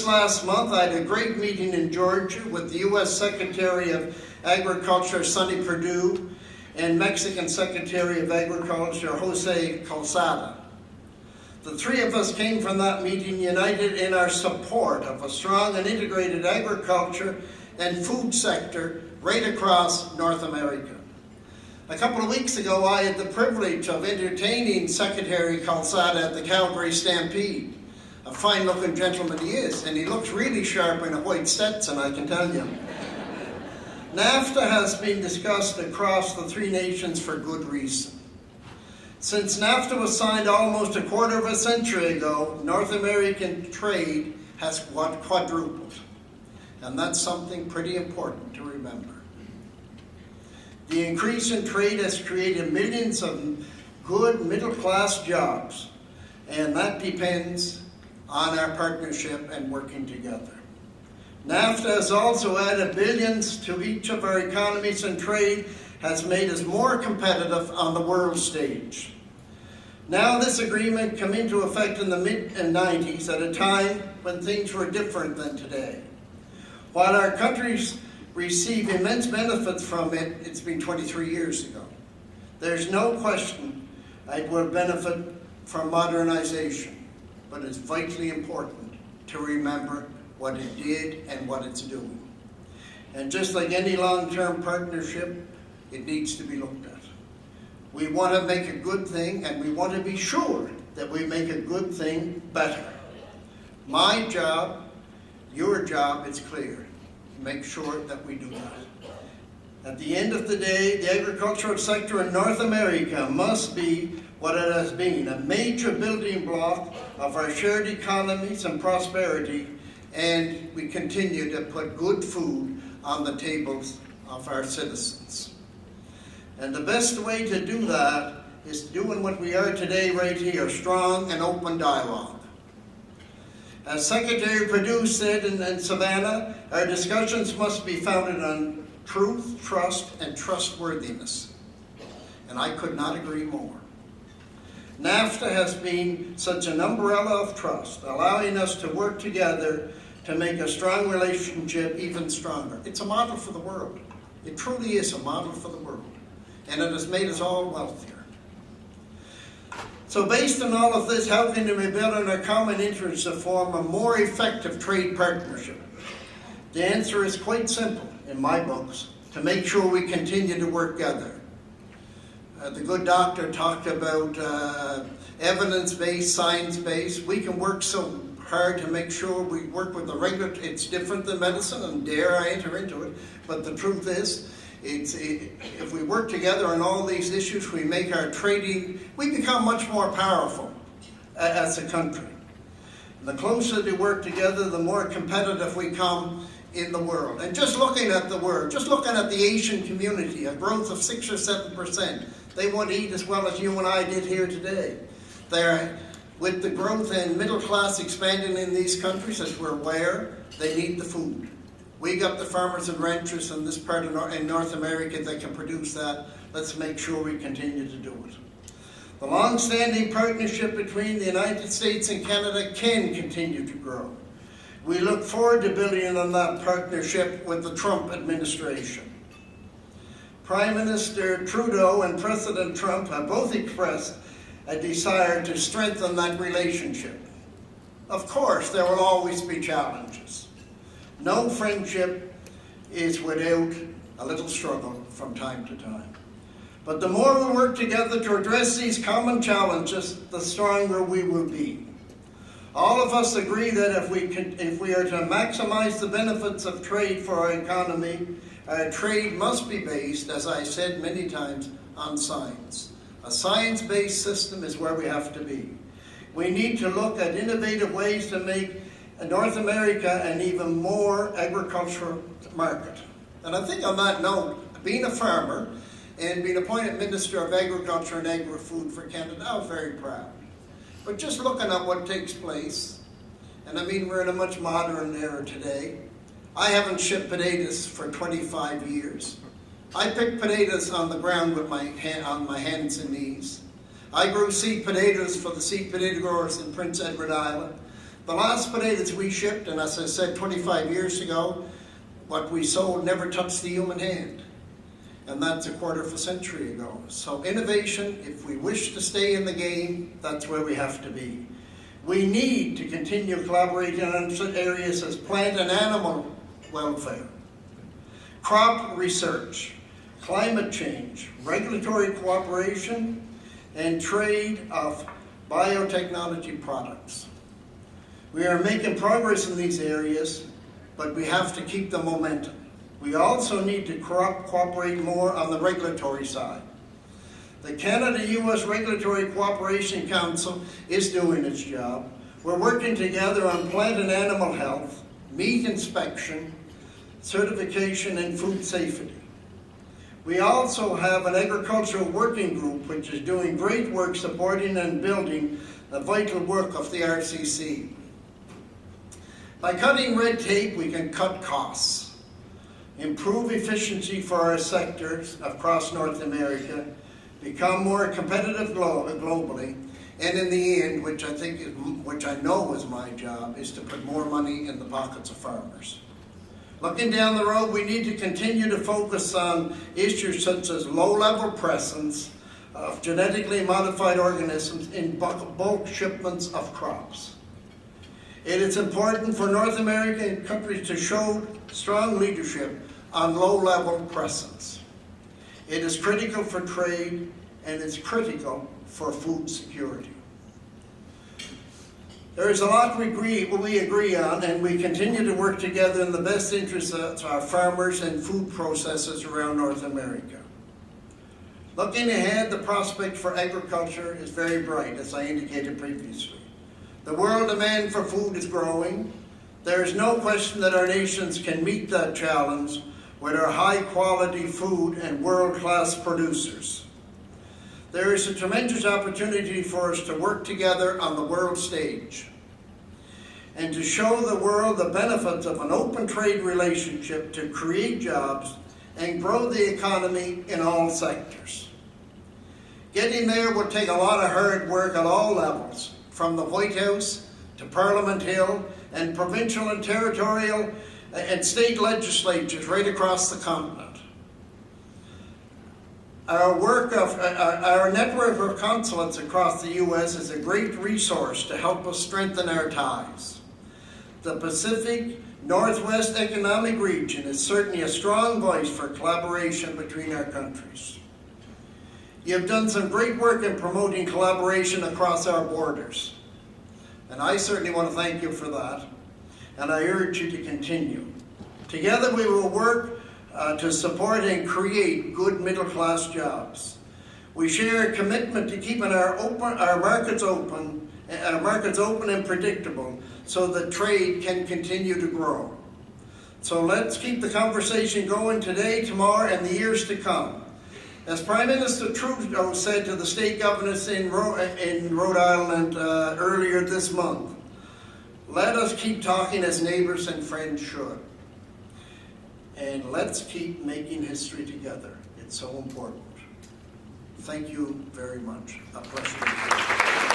last month, I had a great meeting in Georgia with the U.S. Secretary of Agriculture, Sonny Perdue, and Mexican Secretary of Agriculture, Jose Calzada. The three of us came from that meeting united in our support of a strong and integrated agriculture and food sector right across North America. A couple of weeks ago, I had the privilege of entertaining Secretary Calzada at the Calgary Stampede. A fine-looking gentleman he is, and he looks really sharp in a white Stetson, I can tell you. NAFTA has been discussed across the three nations for good reason. Since NAFTA was signed almost a quarter of a century ago, North American trade has quadrupled. And that's something pretty important to remember. The increase in trade has created millions of good middle-class jobs, and that depends on our partnership and working together. NAFTA has also added billions to each of our economies, and trade has made us more competitive on the world stage. Now this agreement came into effect in the mid-90s at a time when things were different than today. While our countries receive immense benefits from it, it's been 23 years ago. There's no question it will benefit from modernization, but it's vitally important to remember what it did and what it's doing. And just like any long-term partnership, it needs to be looked at. We want to make a good thing, and we want to be sure that we make a good thing better. My job, your job, is clear. Make sure that we do that. At the end of the day, the agricultural sector in North America must be what it has been, a major building block of our shared economies and prosperity, and we continue to put good food on the tables of our citizens. And the best way to do that is doing what we are today right here, strong and open dialogue. As Secretary Perdue said in Savannah, our discussions must be founded on truth, trust, and trustworthiness. And I could not agree more. NAFTA has been such an umbrella of trust, allowing us to work together to make a strong relationship even stronger. It's a model for the world. It truly is a model for the world. And it has made us all wealthier. So based on all of this, how can we build on our common interests to form a more effective trade partnership? The answer is quite simple in my books, to make sure we continue to work together. The good doctor talked about evidence-based, science-based. We can work so hard to make sure we work with the regulatory. It's different than medicine, and dare I enter into it, but the truth is, if we work together on all these issues, we make our trading, we become much more powerful as a country. The closer we work together, the more competitive we come in the world. And just looking at the world, just looking at the Asian community, a growth of 6 or 7%, they want to eat as well as you and I did here today. With the growth and middle class expanding in these countries, as we're aware, they need the food. We got the farmers and ranchers in this part of North America that can produce that. Let's make sure we continue to do it. The long-standing partnership between the United States and Canada can continue to grow. We look forward to building on that partnership with the Trump administration. Prime Minister Trudeau and President Trump have both expressed a desire to strengthen that relationship. Of course, there will always be challenges. No friendship is without a little struggle from time to time. But the more we work together to address these common challenges, the stronger we will be. All of us agree that if we are to maximize the benefits of trade for our economy, trade must be based, as I said many times, on science. A science-based system is where we have to be. We need to look at innovative ways to make North America an even more agricultural market. And I think on that note, being a farmer and being appointed Minister of Agriculture and Agri-Food for Canada, I was very proud. But just looking at what takes place, and I mean we're in a much modern era today. I haven't shipped potatoes for 25 years. I pick potatoes on the ground with on my hands and knees. I grew seed potatoes for the seed potato growers in Prince Edward Island. The last potatoes we shipped, and as I said 25 years ago, what we sold never touched the human hand. And that's a quarter of a century ago. So innovation, if we wish to stay in the game, that's where we have to be. We need to continue collaborating on such areas as plant and animal welfare, crop research, climate change, regulatory cooperation, and trade of biotechnology products. We are making progress in these areas, but we have to keep the momentum. We also need to cooperate more on the regulatory side. The Canada-US Regulatory Cooperation Council is doing its job. We're working together on plant and animal health, meat inspection, certification, and food safety. We also have an agricultural working group which is doing great work supporting and building the vital work of the RCC. By cutting red tape, we can cut costs, improve efficiency for our sectors across North America, become more competitive globally, and in the end, which I know is my job, is to put more money in the pockets of farmers. Looking down the road, we need to continue to focus on issues such as low-level presence of genetically modified organisms in bulk shipments of crops. It is important for North American countries to show strong leadership on low-level presence. It is critical for trade, and it's critical for food security. There is a lot we agree on, and we continue to work together in the best interests of our farmers and food processors around North America. Looking ahead, the prospect for agriculture is very bright, as I indicated previously. The world demand for food is growing. There is no question that our nations can meet that challenge with our high-quality food and world-class producers. There is a tremendous opportunity for us to work together on the world stage and to show the world the benefits of an open trade relationship to create jobs and grow the economy in all sectors. Getting there will take a lot of hard work at all levels, from the White House to Parliament Hill and provincial and territorial and state legislatures right across the continent. Our network of consulates across the U.S. is a great resource to help us strengthen our ties. The Pacific Northwest Economic Region is certainly a strong voice for collaboration between our countries. You have done some great work in promoting collaboration across our borders, and I certainly want to thank you for that, and I urge you to continue. Together we will work to support and create good middle-class jobs. We share a commitment to keeping our markets open and predictable so that trade can continue to grow. So let's keep the conversation going today, tomorrow, and the years to come. As Prime Minister Trudeau said to the state governors in Rhode Island earlier this month, let us keep talking as neighbors and friends should. And let's keep making history together. It's so important. Thank you very much. A pleasure.